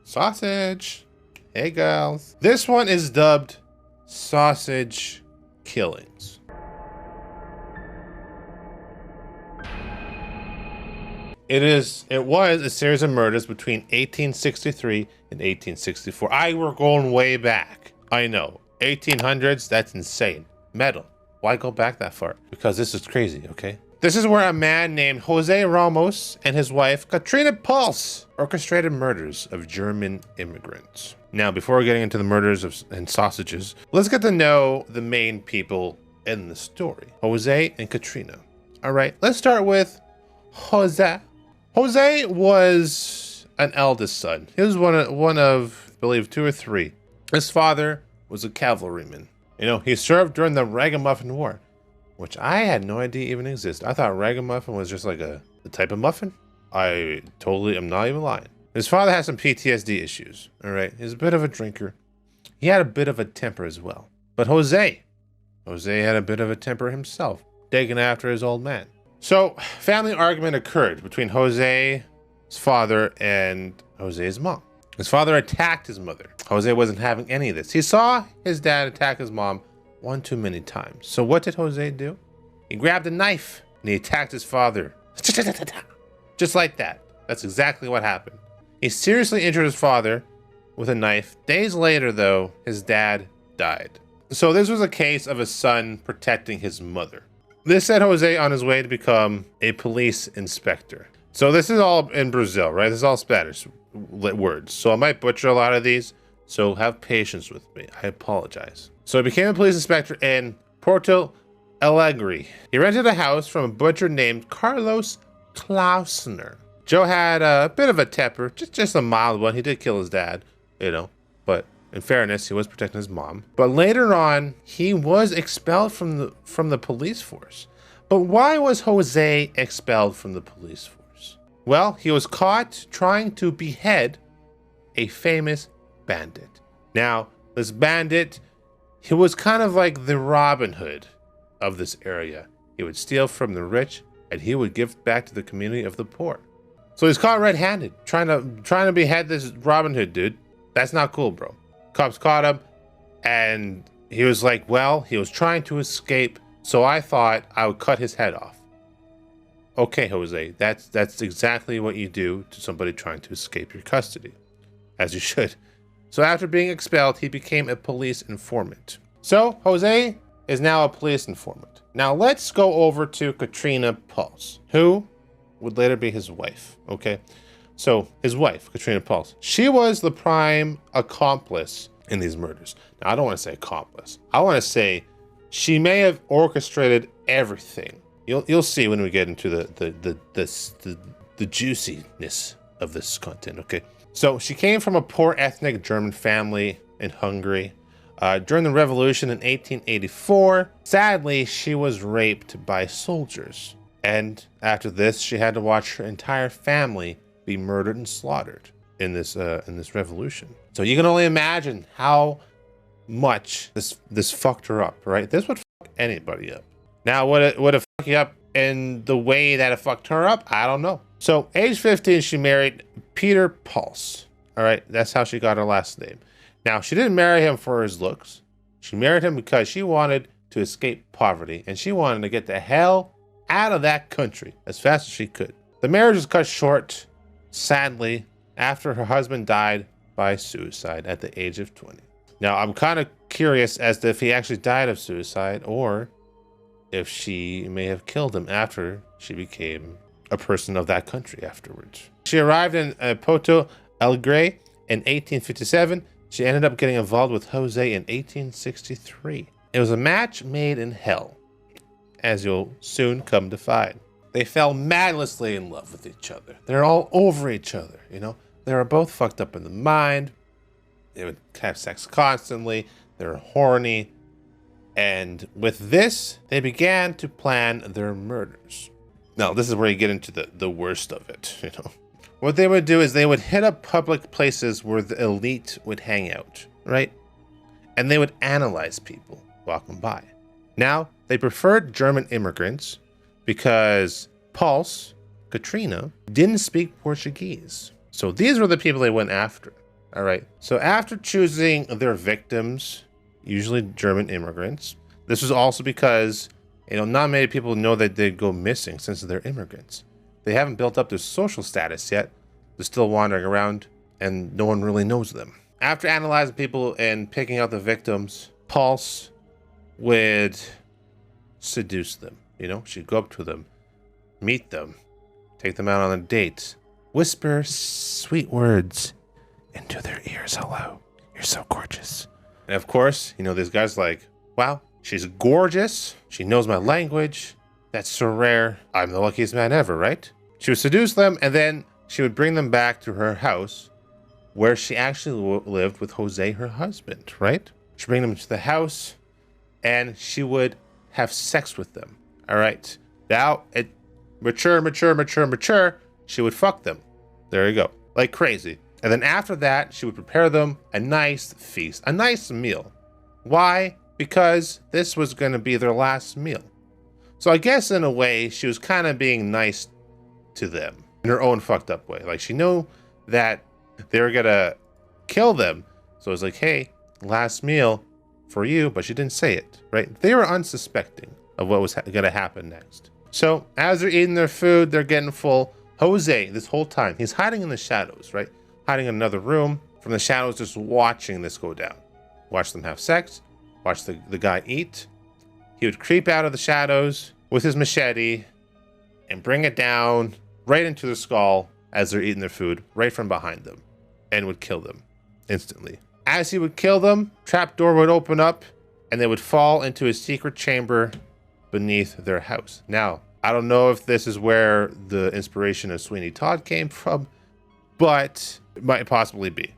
Sausage. Hey, girls. This one is dubbed Sausage Killings. It was a series of murders between 1863 and 1864. We're going way back. I know. 1800s, that's insane. Metal. Why go back that far? Because this is crazy, okay? This is where a man named Jose Ramos and his wife, Katrina Pulse, orchestrated murders of German immigrants. Now, before getting into the murders and sausages, let's get to know the main people in the story. Jose and Katrina. All right, let's start with Jose. Jose was an eldest son. He was one of, I believe, 2 or 3. His father was a cavalryman. You know, he served during the Ragamuffin War, which I had no idea even existed. I thought ragamuffin was just like a type of muffin. I totally am not even lying. His father had some PTSD issues, all right? He's a bit of a drinker. He had a bit of a temper as well. But Jose had a bit of a temper himself, taking after his old man. So, family argument occurred between Jose's father and Jose's mom. His father attacked his mother. Jose wasn't having any of this. He saw his dad attack his mom one too many times. So what did Jose do? He grabbed a knife and he attacked his father. Just like that. That's exactly what happened. He seriously injured his father with a knife. Days later, though, his dad died. So this was a case of a son protecting his mother. This set Jose on his way to become a police inspector. So this is all in Brazil, right? This is all Spanish words. So I might butcher a lot of these. So have patience with me. I apologize. So he became a police inspector in Porto Alegre. He rented a house from a butcher named Carlos Klausner. Joe had a bit of a temper, just a mild one. He did kill his dad, you know, but in fairness, he was protecting his mom. But later on, he was expelled from the police force. But why was Jose expelled from the police force? Well, he was caught trying to behead a famous bandit. Now, this bandit, he was kind of like the Robin Hood of this area. He would steal from the rich and he would give back to the community of the poor. So he's caught red-handed, trying to behead this Robin Hood dude. That's not cool, bro. Cops caught him and he was like, well, he was trying to escape, so I thought I would cut his head off. Okay, Jose, that's exactly what you do to somebody trying to escape your custody, as you should. So after being expelled, he became a police informant. So Jose is now a police informant. Now let's go over to Katrina Pulse, who would later be his wife, okay? So his wife, Katrina Pulse, she was the prime accomplice in these murders. Now I don't want to say accomplice. I want to say she may have orchestrated everything. You'll see when we get into the juiciness of this content, okay? So she came from a poor ethnic German family in Hungary. During the revolution in 1884, sadly, she was raped by soldiers. And after this, she had to watch her entire family be murdered and slaughtered in this revolution. So you can only imagine how much this fucked her up, right? This would fuck anybody up. Now, would it fuck you up in the way that it fucked her up? I don't know. So, age 15, she married Peter Pulse. All right, that's how she got her last name. Now, she didn't marry him for his looks. She married him because she wanted to escape poverty, and she wanted to get the hell out of that country as fast as she could. The marriage was cut short, sadly, after her husband died by suicide at the age of 20. Now, I'm kind of curious as to if he actually died of suicide or if she may have killed him after she became a person of that country afterwards. She arrived in Porto Alegre in 1857. She ended up getting involved with Jose in 1863. It was a match made in hell, as you'll soon come to find. They fell madlessly in love with each other. They're all over each other, you know? They were both fucked up in the mind. They would have sex constantly. They were horny. And with this, they began to plan their murders. Now, this is where you get into the worst of it, you know? What they would do is they would hit up public places where the elite would hang out, right? And they would analyze people walking by. Now, they preferred German immigrants because Pulse, Katrina, didn't speak Portuguese. So these were the people they went after. All right. So after choosing their victims, usually German immigrants, this was also because, not many people know that they go missing since they're immigrants. They haven't built up their social status yet. They're still wandering around and no one really knows them. After analyzing people and picking out the victims, Pulse would seduce them. She'd go up to them, meet them, take them out on a date, whisper sweet words into their ears. Hello, you're so gorgeous. And of course, this guy's like, wow, she's gorgeous. She knows my language. That's so rare. I'm the luckiest man ever, right? She would seduce them, and then she would bring them back to her house where she actually lived with Jose, her husband, right? She'd bring them to the house, and she would have sex with them, all right? Now, mature, she would fuck them. There you go, like crazy. And then after that, she would prepare them a nice feast, a nice meal. Why? Because this was going to be their last meal. So I guess in a way, she was kind of being nice to them in her own fucked up way. Like she knew that they were going to kill them. So it was like, hey, last meal for you, but she didn't say it, right? They were unsuspecting of what was going to happen next. So as they're eating their food, they're getting full. Jose, this whole time, he's hiding in the shadows, right? Hiding in another room from the shadows, just watching this go down. Watch them have sex, watch the guy eat. He would creep out of the shadows with his machete and bring it down right into the skull as they're eating their food, right from behind them, and would kill them instantly. As he would kill them, trapdoor would open up and they would fall into a secret chamber beneath their house. Now, I don't know if this is where the inspiration of Sweeney Todd came from, but it might possibly be.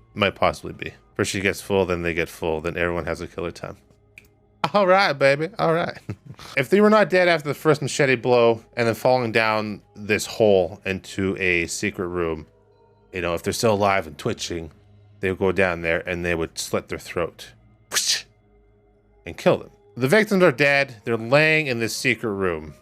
First she gets full, then they get full, then everyone has a killer time. All right, baby. All right. If they were not dead after the first machete blow and then falling down this hole into a secret room, if they're still alive and twitching, they would go down there and they would slit their throat and kill them. The victims are dead. They're laying in this secret room.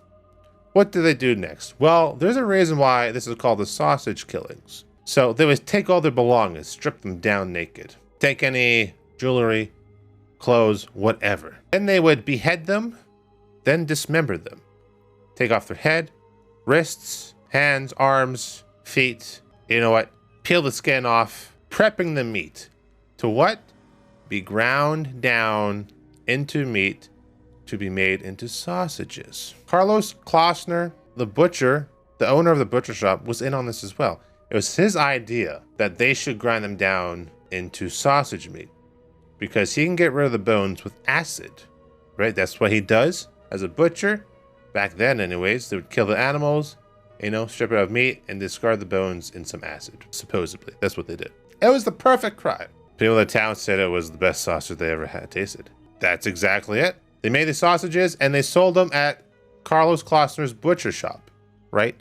What do they do next? Well, there's a reason why this is called the sausage killings. So they would take all their belongings, strip them down naked, take any jewelry, clothes, whatever. Then they would behead them, then dismember them. Take off their head, wrists, hands, arms, feet. You know what? Peel the skin off, prepping the meat to what? Be ground down into meat to be made into sausages. Carlos Klossner, the butcher, the owner of the butcher shop, was in on this as well. It was his idea that they should grind them down into sausage meat because he can get rid of the bones with acid, right? That's what he does as a butcher. Back then, anyways, they would kill the animals, strip it of meat and discard the bones in some acid, supposedly. That's what they did. It was the perfect crime. People in the town said it was the best sausage they ever had tasted. That's exactly it. They made the sausages and they sold them at Carlos Klossner's butcher shop, right?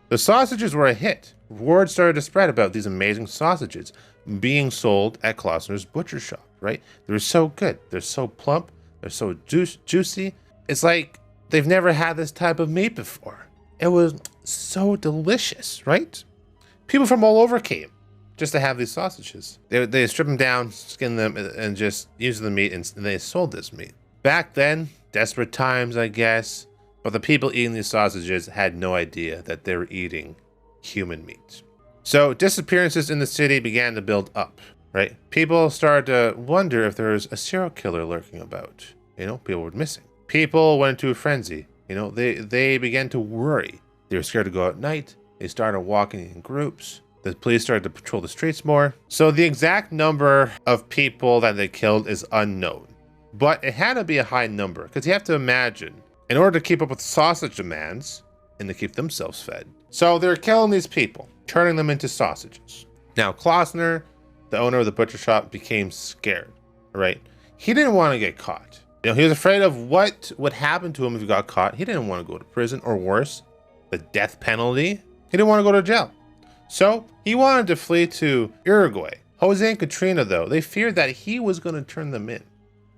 The sausages were a hit. Word started to spread about these amazing sausages being sold at Klossner's butcher shop, right? They're so good. They're so plump. They're so juicy. It's like they've never had this type of meat before. It was so delicious, right? People from all over came just to have these sausages. They strip them down, skin them, and just use the meat, and they sold this meat. Back then, desperate times, I guess, but the people eating these sausages had no idea that they were eating human meat. So disappearances in the city began to build up, right? People started to wonder if there was a serial killer lurking about. People were missing. People went into a frenzy. They began to worry. They were scared to go out at night. They started walking in groups. The police started to patrol the streets more. So the exact number of people that they killed is unknown. But it had to be a high number, because you have to imagine, in order to keep up with sausage demands and to keep themselves fed. So they're killing these people, turning them into sausages. Now, Klossner, the owner of the butcher shop, became scared, right? He didn't want to get caught. He was afraid of what would happen to him if he got caught. He didn't want to go to prison, or worse, the death penalty. He didn't want to go to jail. So he wanted to flee to Uruguay. Jose and Katrina, though, they feared that he was going to turn them in.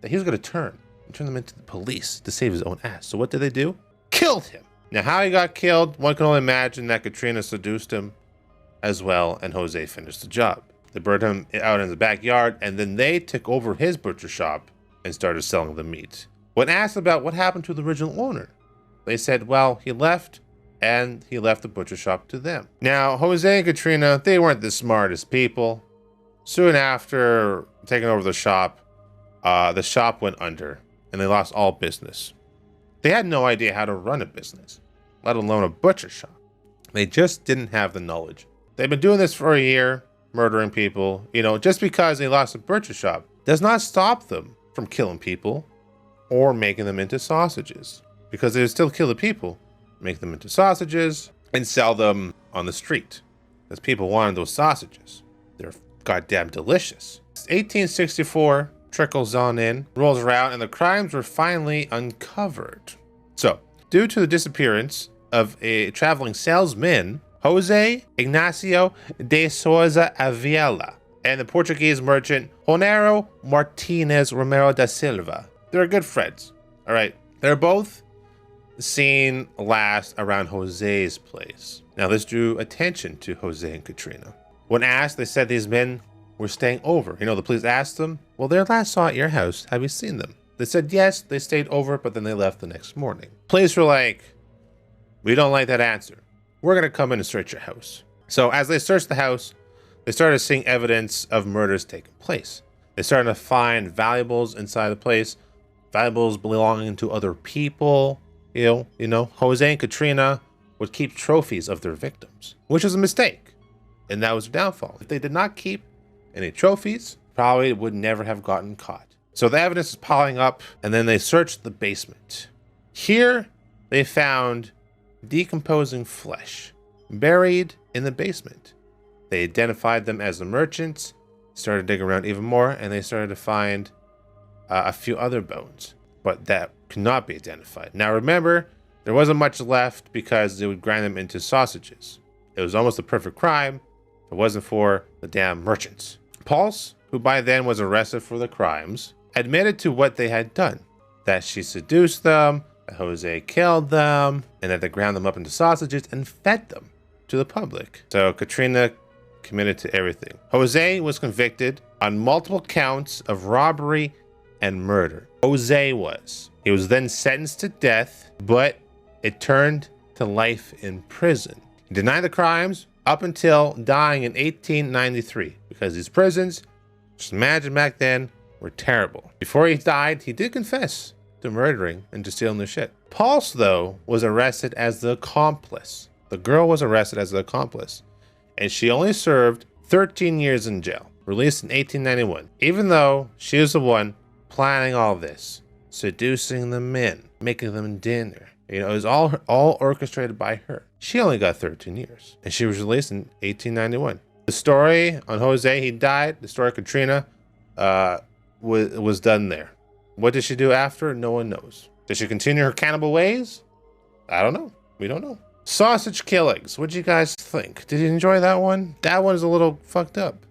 That he was going to turn them into the police to save his own ass. So what did they do? Killed him. Now, how he got killed, one can only imagine that Katrina seduced him as well, and Jose finished the job. They burned him out in the backyard, and then they took over his butcher shop and started selling the meat. When asked about what happened to the original owner, they said, well, he left, and he left the butcher shop to them. Now, Jose and Katrina, they weren't the smartest people. Soon after taking over the shop went under, and they lost all business. They had no idea how to run a business, let alone a butcher shop. They just didn't have the knowledge. They've been doing this for a year, murdering people. You know, just because they lost a butcher shop does not stop them from killing people or making them into sausages, because they would still kill the people, make them into sausages, and sell them on the street, because people wanted those sausages. They're goddamn delicious. 1864 trickles on in, rolls around, and the crimes were finally uncovered. So, due to the disappearance of a traveling salesman, Jose Ignacio de Souza Avila, and the Portuguese merchant Honero Martinez Romero da Silva. They're good friends. All right. They're both seen last around Jose's place. Now, this drew attention to Jose and Katrina. When asked, they said these men were staying over. You know, the police asked them, well, they last saw at your house. Have you seen them? They said, yes, they stayed over, but then they left the next morning. Police were like, we don't like that answer. We're going to come in and search your house. So as they searched the house, they started seeing evidence of murders taking place. They started to find valuables inside the place, valuables belonging to other people. You know, Jose and Katrina would keep trophies of their victims, which was a mistake. And that was their downfall. If they did not keep any trophies, probably would never have gotten caught. So the evidence is piling up, and then they searched the basement. Here, they found decomposing flesh buried in the basement. They identified them as the merchants, started digging around even more, and they started to find a few other bones, but that could not be identified. Now remember, there wasn't much left because they would grind them into sausages. It was almost a perfect crime if it wasn't for the damn merchants. Pulse, who by then was arrested for the crimes, admitted to what they had done, that she seduced them, that Jose killed them, and that they ground them up into sausages and fed them to the public. So Katrina committed to everything. Jose was convicted on multiple counts of robbery and murder. Jose was. He was then sentenced to death, but it turned to life in prison. He denied the crimes up until dying in 1893, because these prisons, just imagine back then, were terrible. Before he died, he did confess to murdering and to stealing their shit. Pulse, though, was arrested as the accomplice. The girl was arrested as the accomplice, and she only served 13 years in jail, released in 1891, even though she was the one planning all this, seducing the men, making them dinner. You know, it was all orchestrated by her. She only got 13 years, and she was released in 1891. The story on Jose, he died. The story of Katrina was done there. What did she do after? No one knows. Did she continue her cannibal ways? I don't know. We don't know. Sausage killings. What do you guys think? Did you enjoy that one? That one's a little fucked up.